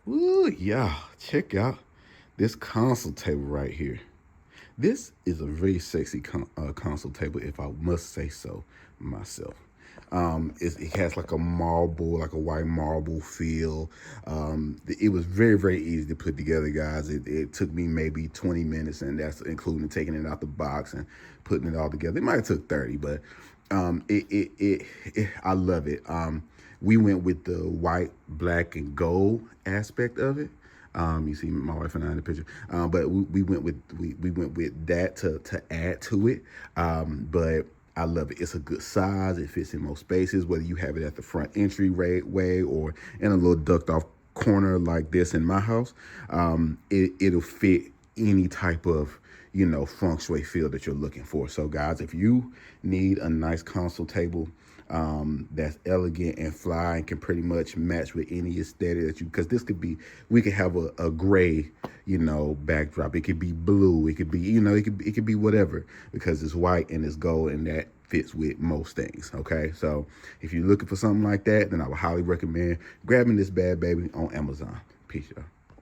Ooh, yeah, check out this console table right here. This is a very sexy console table, if I must say so myself. It has like a marble, like a white marble feel. It was very, very easy to put together, guys. It took me maybe 20 minutes, and that's including taking it out the box and putting it all together. It might have took 30, but I love it. We went with the white, black, and gold aspect of it. You see my wife and I in the picture, but we went with we went with that to add to it. But I love it. It's a good size. It fits in most spaces, whether you have it at the front entryway or in a little ducked off corner like this in my house. It'll fit any type of feng shui feel that you're looking for. So guys, if you need a nice console table that's elegant and fly and can pretty much match with any aesthetic that because this could be, we could have a gray, backdrop. It could be blue. It could be, it could be whatever because it's white and it's gold and that fits with most things. Okay. So if you're looking for something like that, then I would highly recommend grabbing this bad baby on Amazon. Peace, y'all.